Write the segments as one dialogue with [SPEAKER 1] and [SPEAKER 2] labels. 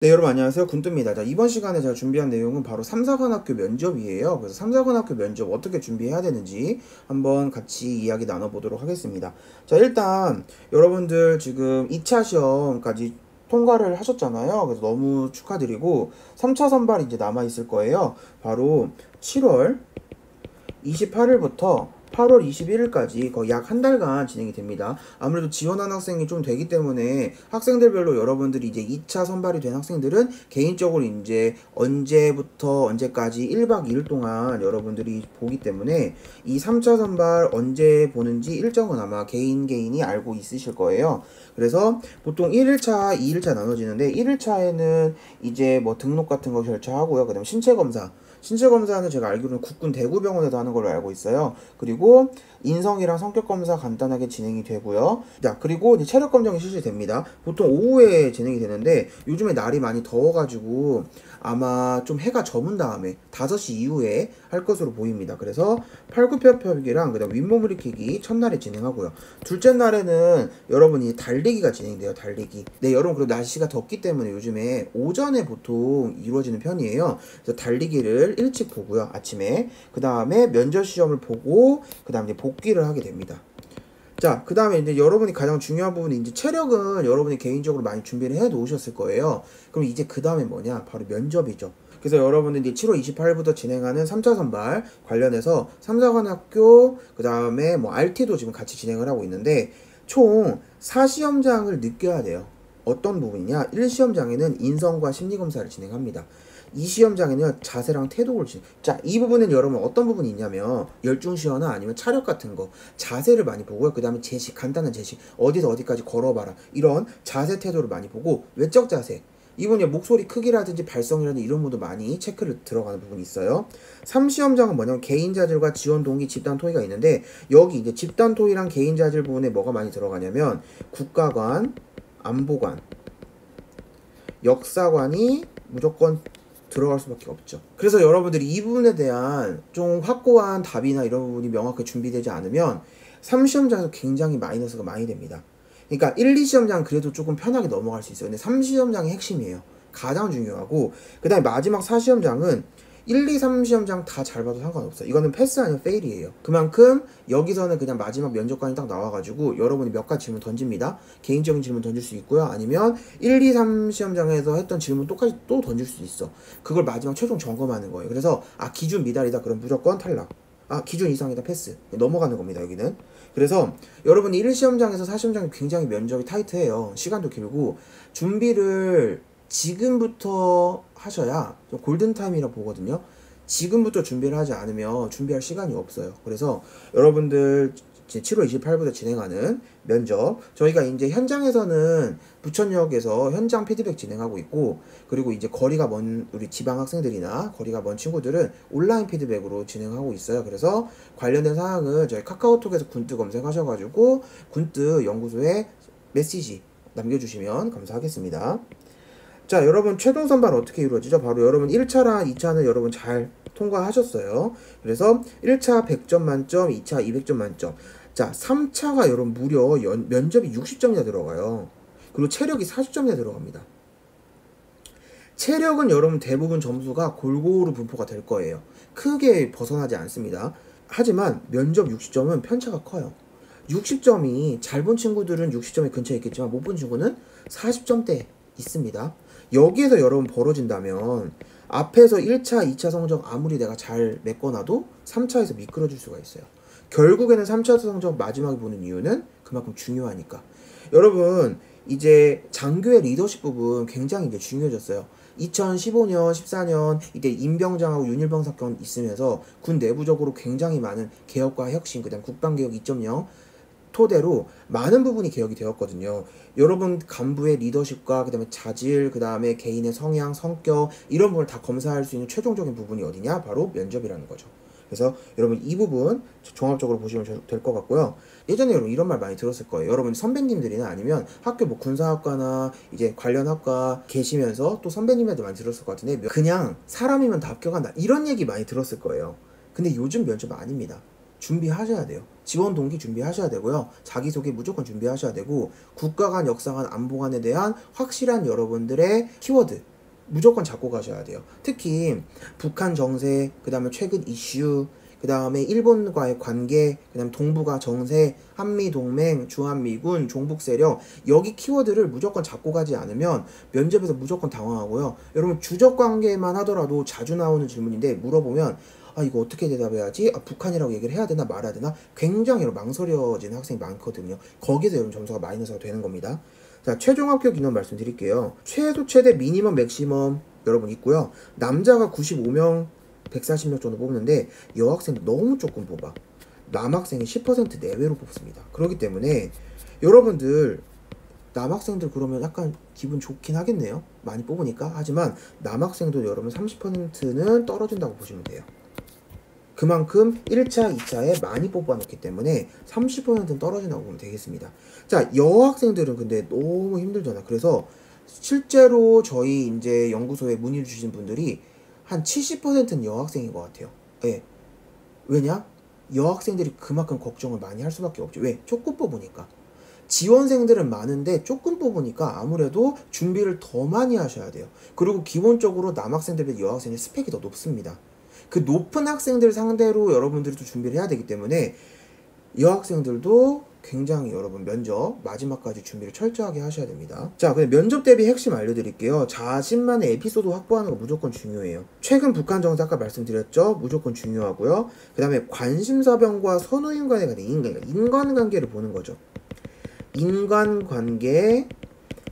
[SPEAKER 1] 네, 여러분 안녕하세요. 군뚜입니다. 자, 이번 시간에 제가 준비한 내용은 바로 삼사관학교 면접이에요. 그래서 삼사관학교 면접 어떻게 준비해야 되는지 한번 같이 이야기 나눠보도록 하겠습니다. 자, 일단 여러분들 지금 2차 시험까지 통과를 하셨잖아요. 그래서 너무 축하드리고 3차 선발이 이제 남아 있을 거예요. 바로 7월 28일부터 8월 21일까지 거의 약 한 달간 진행이 됩니다. 아무래도 지원한 학생이 좀 되기 때문에 학생들별로 여러분들이 이제 2차 선발이 된 학생들은 개인적으로 이제 언제부터 언제까지 1박 2일 동안 여러분들이 보기 때문에 이 3차 선발 언제 보는지 일정은 아마 개인이 알고 있으실 거예요. 그래서 보통 1일차, 2일차 나눠지는데 1일차에는 이제 뭐 등록 같은 거 절차하고요. 그 다음에 신체 검사는 제가 알기로는 국군 대구병원에서 하는 걸로 알고 있어요. 그리고 인성이랑 성격 검사 간단하게 진행이 되고요. 자, 그리고 이제 체력 검정이 실시됩니다. 보통 오후에 진행이 되는데 요즘에 날이 많이 더워가지고 아마 좀 해가 저문 다음에 5시 이후에 할 것으로 보입니다. 그래서 팔굽혀펴기랑 그다음 윗몸 일으키기 첫날에 진행하고요. 둘째 날에는 여러분이 달리기가 진행돼요. 달리기. 네, 여러분 그리고 날씨가 덥기 때문에 요즘에 오전에 보통 이루어지는 편이에요. 그래서 달리기를 일찍 보고요. 아침에. 그 다음에 면접 시험을 보고 그 다음에 복귀를 하게 됩니다. 자, 그 다음에 이제 여러분이 가장 중요한 부분이 이제 체력은 여러분이 개인적으로 많이 준비를 해 놓으셨을 거예요. 그럼 이제 그 다음에 뭐냐? 바로 면접이죠. 그래서 여러분들 이제 7월 28일부터 진행하는 3차 선발 관련해서 삼사관학교, 그 다음에 뭐 RT도 지금 같이 진행을 하고 있는데 총 4시험장을 느껴야 돼요. 어떤 부분이냐? 1시험장에는 인성과 심리검사를 진행합니다. 이 시험장에는 자세랑 태도를 자, 이 부분은 여러분 어떤 부분이 있냐면 열중시어나 아니면 차력 같은 거 자세를 많이 보고요. 그 다음에 제시, 간단한 제시, 어디서 어디까지 걸어봐라, 이런 자세 태도를 많이 보고 외적 자세, 이분이 목소리 크기라든지 발성이라든지 이런 부분도 많이 체크를 들어가는 부분이 있어요. 3시험장은 뭐냐면 개인 자질과 지원 동기, 집단 토의가 있는데 여기 이제 집단 토의랑 개인 자질 부분에 뭐가 많이 들어가냐면 국가관, 안보관, 역사관이 무조건 들어갈 수밖에 없죠. 그래서 여러분들이 이 부분에 대한 좀 확고한 답이나 이런 부분이 명확하게 준비되지 않으면 3시험장에서 굉장히 마이너스가 많이 됩니다. 그러니까 1, 2시험장 그래도 조금 편하게 넘어갈 수 있어요. 근데 3시험장이 핵심이에요. 가장 중요하고, 그 다음에 마지막 4시험장은 1, 2, 3시험장 다 잘 봐도 상관없어요. 이거는 패스 아니면 페일이에요. 그만큼 여기서는 그냥 마지막 면접관이 딱 나와가지고 여러분이 몇 가지 질문 던집니다. 개인적인 질문 던질 수 있고요. 아니면 1, 2, 3시험장에서 했던 질문 똑같이 또 던질 수 있어. 그걸 마지막 최종 점검하는 거예요. 그래서 기준 미달이다 그럼 무조건 탈락. 기준 이상이다 패스. 넘어가는 겁니다, 여기는. 그래서 여러분이 1시험장에서 4시험장이 굉장히 면접이 타이트해요. 시간도 길고 준비를 지금부터 하셔야 골든타임이라 보거든요. 지금부터 준비를 하지 않으면 준비할 시간이 없어요. 그래서 여러분들 7월 28일부터 진행하는 면접, 저희가 이제 현장에서는 부천역에서 현장 피드백 진행하고 있고, 그리고 이제 거리가 먼 우리 지방 학생들이나 거리가 먼 친구들은 온라인 피드백으로 진행하고 있어요. 그래서 관련된 사항은 저희 카카오톡에서 군뜨 검색하셔가지고 군뜨 연구소에 메시지 남겨주시면 감사하겠습니다. 자, 여러분 최종 선발 어떻게 이루어지죠? 바로 여러분 1차랑 2차는 여러분 잘 통과하셨어요. 그래서 1차 100점 만점, 2차 200점 만점. 자, 3차가 여러분 무려 면접이 60점이나 들어가요. 그리고 체력이 40점이나 들어갑니다. 체력은 여러분 대부분 점수가 골고루 분포가 될 거예요. 크게 벗어나지 않습니다. 하지만 면접 60점은 편차가 커요. 60점이 잘 본 친구들은 60점에 근처에 있겠지만 못 본 친구는 40점대 있습니다. 여기에서 여러분 벌어진다면 앞에서 1차, 2차 성적 아무리 내가 잘 메꿔놔도 3차에서 미끄러질 수가 있어요. 결국에는 3차 성적 마지막에 보는 이유는 그만큼 중요하니까. 여러분 이제 장교의 리더십 부분 굉장히 이제 중요해졌어요. 2015년, 14년 이때 임병장하고 윤일병 사건 있으면서 군 내부적으로 굉장히 많은 개혁과 혁신, 그다음 국방개혁 2.0 토대로 많은 부분이 개혁이 되었거든요. 여러분 간부의 리더십과 그다음에 자질, 그다음에 개인의 성향, 성격 이런 부분을 다 검사할 수 있는 최종적인 부분이 어디냐? 바로 면접이라는 거죠. 그래서 여러분 이 부분 종합적으로 보시면 될 것 같고요. 예전에 여러분 이런 말 많이 들었을 거예요. 여러분 선배님들이나 아니면 학교 뭐 군사학과나 이제 관련 학과 계시면서 또 선배님한테 많이 들었을 것 같은데 그냥 사람이면 다 합격한다 이런 얘기 많이 들었을 거예요. 근데 요즘 면접 아닙니다. 준비하셔야 돼요. 지원 동기 준비하셔야 되고요. 자기소개 무조건 준비하셔야 되고, 국가관, 역사관, 안보관에 대한 확실한 여러분들의 키워드 무조건 잡고 가셔야 돼요. 특히 북한 정세, 그 다음에 최근 이슈, 그 다음에 일본과의 관계, 그 다음에 동북아 정세, 한미동맹, 주한미군, 종북세력, 여기 키워드를 무조건 잡고 가지 않으면 면접에서 무조건 당황하고요. 여러분 주적관계만 하더라도 자주 나오는 질문인데, 물어보면 아 이거 어떻게 대답해야지? 아 북한이라고 얘기를 해야 되나 말아야 되나? 굉장히 망설여지는 학생이 많거든요. 거기서 여러분 점수가 마이너스가 되는 겁니다. 자, 최종 합격 인원 말씀드릴게요. 최소 최대 미니멈 맥시멈 여러분 있고요. 남자가 95명 140명 정도 뽑는데 여학생도 너무 조금 뽑아. 남학생이 10% 내외로 뽑습니다. 그렇기 때문에 여러분들 남학생들 그러면 약간 기분 좋긴 하겠네요. 많이 뽑으니까. 하지만 남학생도 여러분 30%는 떨어진다고 보시면 돼요. 그만큼 1차, 2차에 많이 뽑아놓기 때문에 30%는 떨어진다고 보면 되겠습니다. 자, 여학생들은 근데 너무 힘들잖아. 그래서 실제로 저희 이제 연구소에 문의를 주신 분들이 한 70%는 여학생인 것 같아요. 예. 왜냐? 여학생들이 그만큼 걱정을 많이 할 수밖에 없죠. 왜? 조금 뽑으니까. 지원생들은 많은데 조금 뽑으니까 아무래도 준비를 더 많이 하셔야 돼요. 그리고 기본적으로 남학생들보다 여학생의 스펙이 더 높습니다. 그 높은 학생들 상대로 여러분들이 또 준비를 해야 되기 때문에 여학생들도 굉장히 여러분 면접 마지막까지 준비를 철저하게 하셔야 됩니다. 자, 근데 면접 대비 핵심 알려드릴게요. 자신만의 에피소드 확보하는 거 무조건 중요해요. 최근 북한 정세 아까 말씀드렸죠? 무조건 중요하고요. 그 다음에 관심사병과 선후인 간에 관한 인간관계를 보는 거죠. 인간관계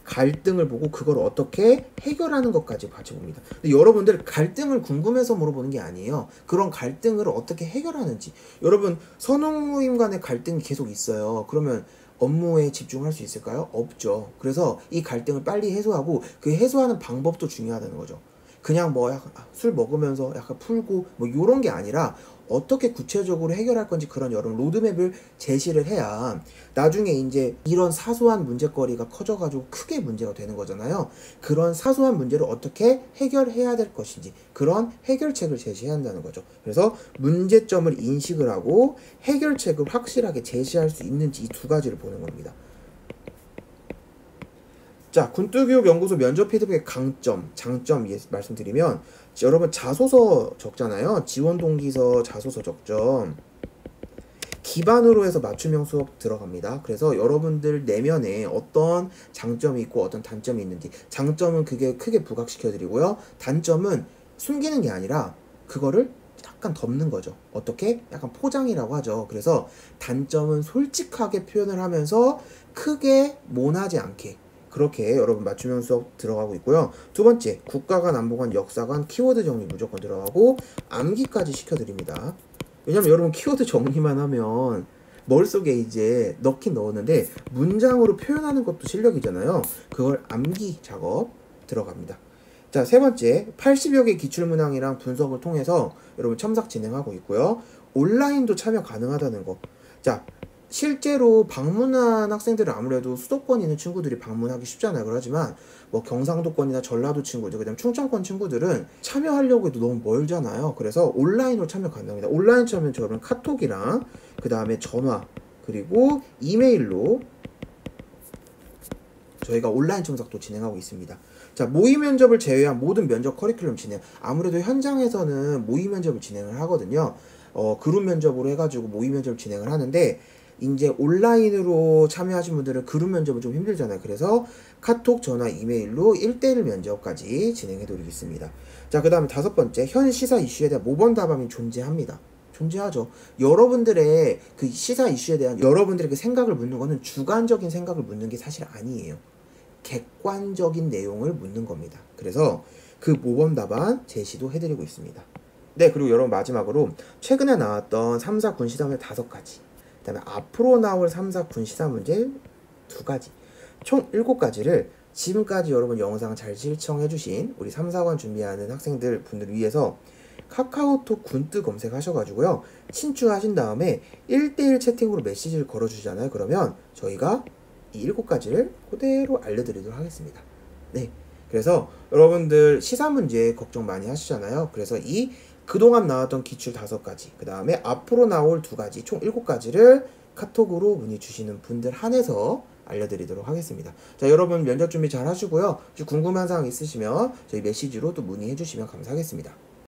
[SPEAKER 1] 갈등을 보고 그걸 어떻게 해결하는 것까지 같이 봅니다. 근데 여러분들 갈등을 궁금해서 물어보는 게 아니에요. 그런 갈등을 어떻게 해결하는지. 여러분 선후임 간의 갈등이 계속 있어요. 그러면 업무에 집중할 수 있을까요? 없죠. 그래서 이 갈등을 빨리 해소하고 그 해소하는 방법도 중요하다는 거죠. 그냥 뭐 약간 술 먹으면서 약간 풀고 뭐 요런 게 아니라 어떻게 구체적으로 해결할 건지 그런 여러 로드맵을 제시를 해야 나중에 이제 이런 사소한 문제거리가 커져가지고 크게 문제가 되는 거잖아요. 그런 사소한 문제를 어떻게 해결해야 될 것인지 그런 해결책을 제시해야 한다는 거죠. 그래서 문제점을 인식을 하고 해결책을 확실하게 제시할 수 있는지 이 두 가지를 보는 겁니다. 자, 군뚜교육연구소 면접 피드백의 강점, 장점 말씀드리면 여러분 자소서 적잖아요. 지원동기서 자소서 적죠. 기반으로 해서 맞춤형 수업 들어갑니다. 그래서 여러분들 내면에 어떤 장점이 있고 어떤 단점이 있는지 장점은 그게 크게 부각시켜드리고요. 단점은 숨기는 게 아니라 그거를 약간 덮는 거죠. 어떻게? 약간 포장이라고 하죠. 그래서 단점은 솔직하게 표현을 하면서 크게 모나지 않게 그렇게 여러분 맞춤형 수업 들어가고 있고요. 두 번째, 국가관, 안보관, 역사관, 키워드 정리 무조건 들어가고 암기까지 시켜드립니다. 왜냐면 여러분 키워드 정리만 하면 머릿속에 이제 넣긴 넣었는데 문장으로 표현하는 것도 실력이잖아요. 그걸 암기 작업 들어갑니다. 자, 세 번째, 80여 개 기출문항이랑 분석을 통해서 여러분 첨삭 진행하고 있고요. 온라인도 참여 가능하다는 거. 자, 실제로 방문한 학생들은 아무래도 수도권 있는 친구들이 방문하기 쉽잖아요. 그러지만 뭐 경상도권이나 전라도 친구들, 그다음 충청권 친구들은 참여하려고 해도 너무 멀잖아요. 그래서 온라인으로 참여 가능합니다. 온라인 참여는 저는 카톡이랑 그 다음에 전화 그리고 이메일로 저희가 온라인 첨삭도 진행하고 있습니다. 자, 모의 면접을 제외한 모든 면접 커리큘럼 진행. 아무래도 현장에서는 모의 면접을 진행을 하거든요. 그룹 면접으로 해가지고 모의 면접을 진행을 하는데 이제 온라인으로 참여하신 분들은 그룹 면접은 좀 힘들잖아요. 그래서 카톡, 전화, 이메일로 1대1 면접까지 진행해 드리겠습니다. 자, 그 다음에 다섯 번째, 현 시사 이슈에 대한 모범 답안이 존재합니다. 존재하죠. 여러분들의 그 시사 이슈에 대한 여러분들의 그 생각을 묻는 거는 주관적인 생각을 묻는 게 사실 아니에요. 객관적인 내용을 묻는 겁니다. 그래서 그 모범 답안 제시도 해드리고 있습니다. 네, 그리고 여러분 마지막으로 최근에 나왔던 3, 4 군시사문제 5가지, 그 다음에 앞으로 나올 3, 4 군시사문제 2가지, 총 7가지를 지금까지 여러분 영상 잘 시청해주신 우리 3, 4관 준비하는 학생들 분들을 위해서 카카오톡 군뜨 검색하셔가지고요. 친추하신 다음에 1대1 채팅으로 메시지를 걸어주시잖아요. 그러면 저희가 이 7가지를 그대로 알려드리도록 하겠습니다. 네. 그래서 여러분들 시사 문제 걱정 많이 하시잖아요. 그래서 이 그동안 나왔던 기출 5가지, 그 다음에 앞으로 나올 2가지, 총 7가지를 카톡으로 문의 주시는 분들 한해서 알려드리도록 하겠습니다. 자, 여러분 면접 준비 잘 하시고요. 혹시 궁금한 사항 있으시면 저희 메시지로 또 문의해 주시면 감사하겠습니다.